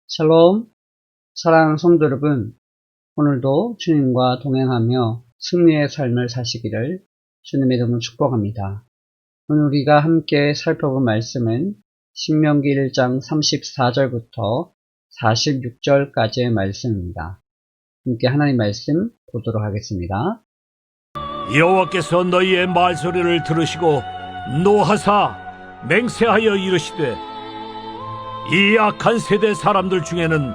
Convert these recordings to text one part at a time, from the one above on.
샬롬, 사랑하는 성도 여러분, 오늘도 주님과 동행하며 승리의 삶을 사시기를 주님의 이름으로 축복합니다. 오늘 우리가 함께 살펴볼 말씀은 신명기 1장 34절부터 46절까지의 말씀입니다. 함께 하나님 말씀 보도록 하겠습니다. 여호와께서 너희의 말소리를 들으시고 노하사 맹세하여 이르시되 이 악한 세대 사람들 중에는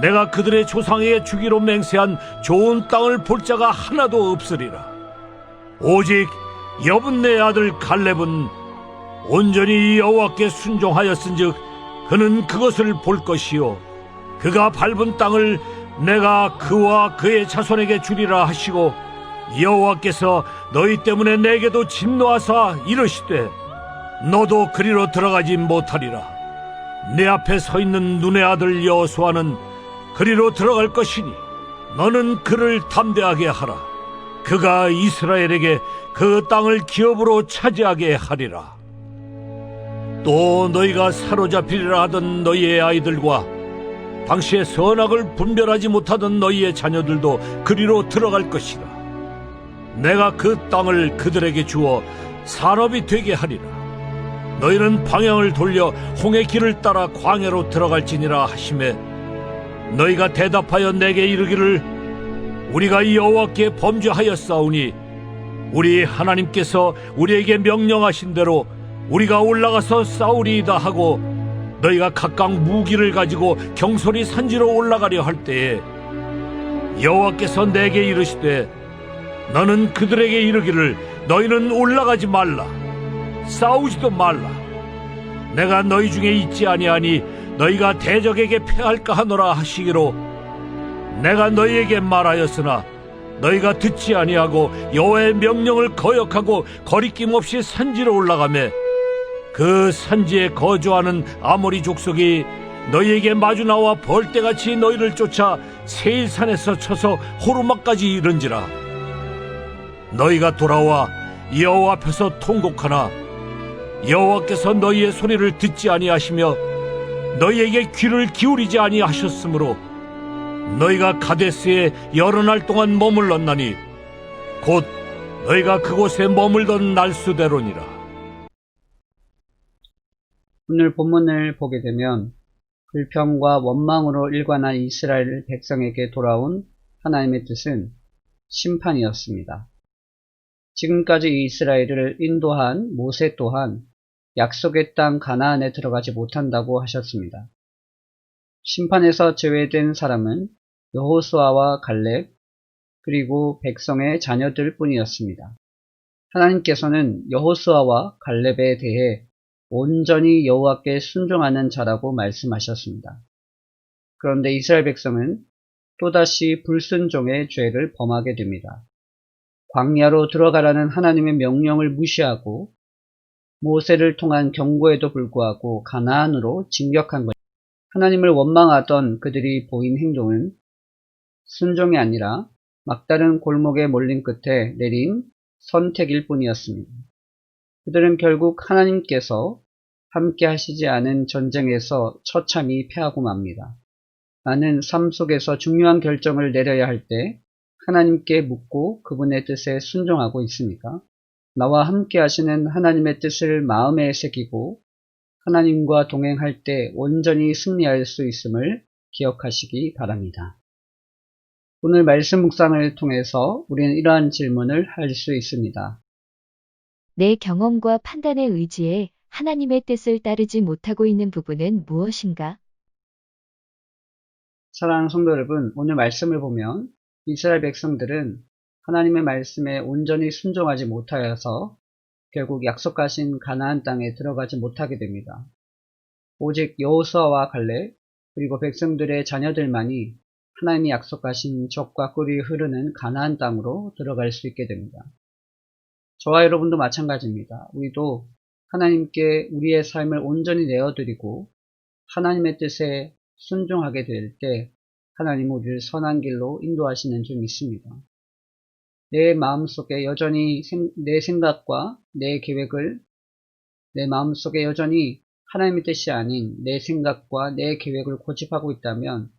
내가 그들의 조상에게 주기로 맹세한 좋은 땅을 볼 자가 하나도 없으리라. 오직 여분네 아들 갈렙은 온전히 여호와께 순종하였은즉 그는 그것을 볼 것이요 그가 밟은 땅을 내가 그와 그의 자손에게 주리라 하시고 여호와께서 너희 때문에 내게도 진노하사 이르시되 너도 그리로 들어가지 못하리라. 내 앞에 서 있는 눈의 아들 여호수아는 그리로 들어갈 것이니 너는 그를 담대하게 하라. 그가 이스라엘에게 그 땅을 기업으로 차지하게 하리라. 또 너희가 사로잡히리라 하던 너희의 아이들과 당시에 선악을 분별하지 못하던 너희의 자녀들도 그리로 들어갈 것이라. 내가 그 땅을 그들에게 주어 산업이 되게 하리라. 너희는 방향을 돌려 홍해 길을 따라 광야로 들어갈지니라 하시매 너희가 대답하여 내게 이르기를 우리가 여호와께 범죄하였사오니 우리 하나님께서 우리에게 명령하신 대로 우리가 올라가서 싸우리이다 하고 너희가 각각 무기를 가지고 경솔히 산지로 올라가려 할 때에 여호와께서 내게 이르시되 너는 그들에게 이르기를 너희는 올라가지 말라. 싸우지도 말라. 내가 너희 중에 있지 아니하니 너희가 대적에게 패할까 하노라 하시기로 내가 너희에게 말하였으나 너희가 듣지 아니하고 여호와의 명령을 거역하고 거리낌 없이 산지로 올라가매 그 산지에 거주하는 아모리 족속이 너희에게 마주 나와 벌떼같이 너희를 쫓아 세일산에서 쳐서 호르마까지 이른지라. 너희가 돌아와 여호와 앞에서 통곡하나 여호와께서 너희의 소리를 듣지 아니하시며 너희에게 귀를 기울이지 아니하셨으므로 너희가 가데스에 여러 날 동안 머물렀나니 곧 너희가 그곳에 머물던 날수대로니라. 오늘 본문을 보게 되면 불평과 원망으로 일관한 이스라엘 백성에게 돌아온 하나님의 뜻은 심판이었습니다. 지금까지 이스라엘을 인도한 모세 또한 약속의 땅 가나안에 들어가지 못한다고 하셨습니다. 심판에서 제외된 사람은 여호수아와 갈렙 그리고 백성의 자녀들 뿐이었습니다. 하나님께서는 여호수아와 갈렙에 대해 온전히 여호와께 순종하는 자라고 말씀하셨습니다. 그런데 이스라엘 백성은 또다시 불순종의 죄를 범하게 됩니다. 광야로 들어가라는 하나님의 명령을 무시하고 모세를 통한 경고에도 불구하고 가나안으로 진격한 것. 하나님을 원망하던 그들이 보인 행동은 순종이 아니라 막다른 골목에 몰린 끝에 내린 선택일 뿐이었습니다. 그들은 결국 하나님께서 함께 하시지 않은 전쟁에서 처참히 패하고 맙니다. 나는 삶 속에서 중요한 결정을 내려야 할 때 하나님께 묻고 그분의 뜻에 순종하고 있습니까? 나와 함께 하시는 하나님의 뜻을 마음에 새기고 하나님과 동행할 때 온전히 승리할 수 있음을 기억하시기 바랍니다. 오늘 말씀 묵상을 통해서 우리는 이러한 질문을 할 수 있습니다. 내 경험과 판단에 의지해 하나님의 뜻을 따르지 못하고 있는 부분은 무엇인가? 사랑하는 성도 여러분, 오늘 말씀을 보면 이스라엘 백성들은 하나님의 말씀에 온전히 순종하지 못하여서 결국 약속하신 가나안 땅에 들어가지 못하게 됩니다. 오직 여호수아와 갈렙 그리고 백성들의 자녀들만이 하나님이 약속하신 젖과 꿀이 흐르는 가나안 땅으로 들어갈 수 있게 됩니다. 저와 여러분도 마찬가지입니다. 우리도 하나님께 우리의 삶을 온전히 내어드리고 하나님의 뜻에 순종하게 될 때 하나님은 우리를 선한 길로 인도하시는 줄 믿습니다. 내 마음속에 여전히 내 생각과 내 계획을 내 마음속에 여전히 하나님의 뜻이 아닌 내 생각과 내 계획을 고집하고 있다면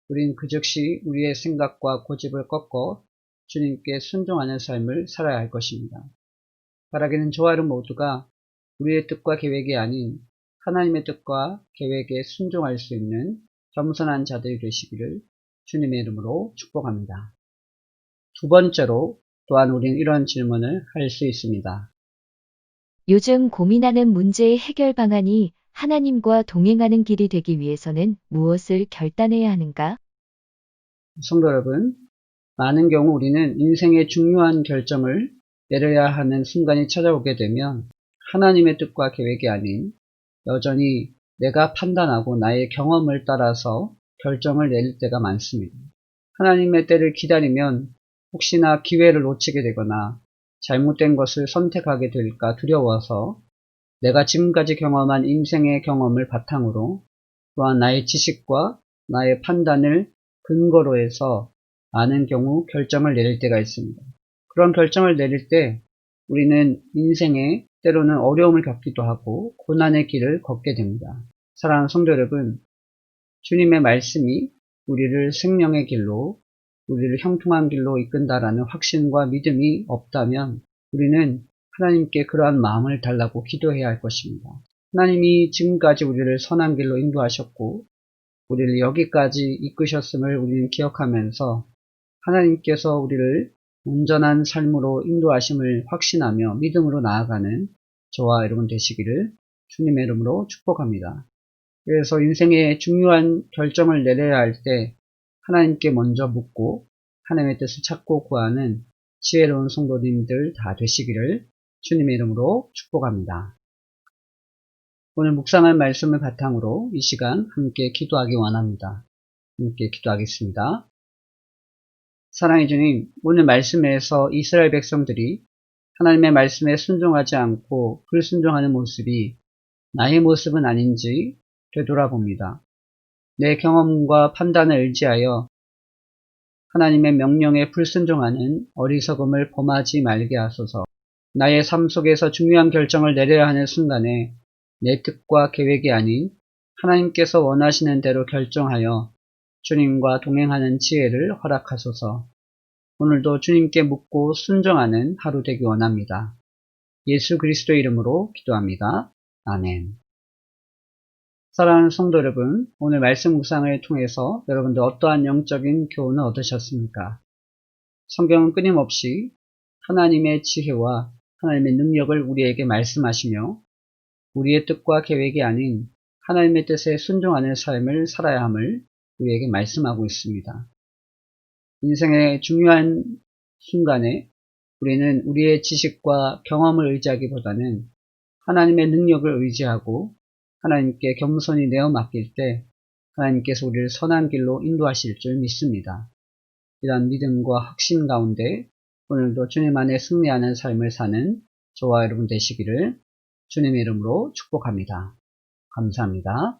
우린 그 즉시 우리의 생각과 고집을 꺾어 주님께 순종하는 삶을 살아야 할 것입니다. 바라기는 저와 여러분 모두가 우리의 뜻과 계획이 아닌 하나님의 뜻과 계획에 순종할 수 있는 겸손한 자들이 되시기를 주님의 이름으로 축복합니다. 두 번째로 또한 우린 이런 질문을 할 수 있습니다. 요즘 고민하는 문제의 해결 방안이 하나님과 동행하는 길이 되기 위해서는 무엇을 결단해야 하는가? 성도 여러분, 많은 경우 우리는 인생의 중요한 결정을 내려야 하는 순간이 찾아오게 되면 하나님의 뜻과 계획이 아닌 여전히 내가 판단하고 나의 경험을 따라서 결정을 내릴 때가 많습니다. 하나님의 때를 기다리면 혹시나 기회를 놓치게 되거나 잘못된 것을 선택하게 될까 두려워서 내가 지금까지 경험한 인생의 경험을 바탕으로 또한 나의 지식과 나의 판단을 근거로 해서 많은 경우 결정을 내릴 때가 있습니다. 그런 결정을 내릴 때 우리는 인생에 때로는 어려움을 겪기도 하고 고난의 길을 걷게 됩니다. 사랑하는 성도 여러분, 주님의 말씀이 우리를 생명의 길로, 우리를 형통한 길로 이끈다라는 확신과 믿음이 없다면 우리는 하나님께 그러한 마음을 달라고 기도해야 할 것입니다. 하나님이 지금까지 우리를 선한 길로 인도하셨고 우리를 여기까지 이끄셨음을 우리는 기억하면서 하나님께서 우리를 온전한 삶으로 인도하심을 확신하며 믿음으로 나아가는 저와 여러분 되시기를 주님의 이름으로 축복합니다. 그래서 인생의 중요한 결정을 내려야 할 때 하나님께 먼저 묻고 하나님의 뜻을 찾고 구하는 지혜로운 성도님들 다 되시기를 주님의 이름으로 축복합니다. 오늘 묵상할 말씀을 바탕으로 이 시간 함께 기도하기 원합니다. 함께 기도하겠습니다. 사랑의 주님, 오늘 말씀에서 이스라엘 백성들이 하나님의 말씀에 순종하지 않고 불순종하는 모습이 나의 모습은 아닌지 되돌아봅니다. 내 경험과 판단을 의지하여 하나님의 명령에 불순종하는 어리석음을 범하지 말게 하소서. 나의 삶 속에서 중요한 결정을 내려야 하는 순간에 내 뜻과 계획이 아닌 하나님께서 원하시는 대로 결정하여 주님과 동행하는 지혜를 허락하소서. 오늘도 주님께 묻고 순종하는 하루 되기 원합니다. 예수 그리스도 이름으로 기도합니다. 아멘. 사랑하는 성도 여러분, 오늘 말씀 묵상을 통해서 여러분들 어떠한 영적인 교훈을 얻으셨습니까? 성경은 끊임없이 하나님의 지혜와 하나님의 능력을 우리에게 말씀하시며 우리의 뜻과 계획이 아닌 하나님의 뜻에 순종하는 삶을 살아야 함을 우리에게 말씀하고 있습니다. 인생의 중요한 순간에 우리는 우리의 지식과 경험을 의지하기보다는 하나님의 능력을 의지하고 하나님께 겸손히 내어 맡길 때 하나님께서 우리를 선한 길로 인도하실 줄 믿습니다. 이러한 믿음과 확신 가운데 오늘도 주님 안에 승리하는 삶을 사는 저와 여러분 되시기를 주님의 이름으로 축복합니다. 감사합니다.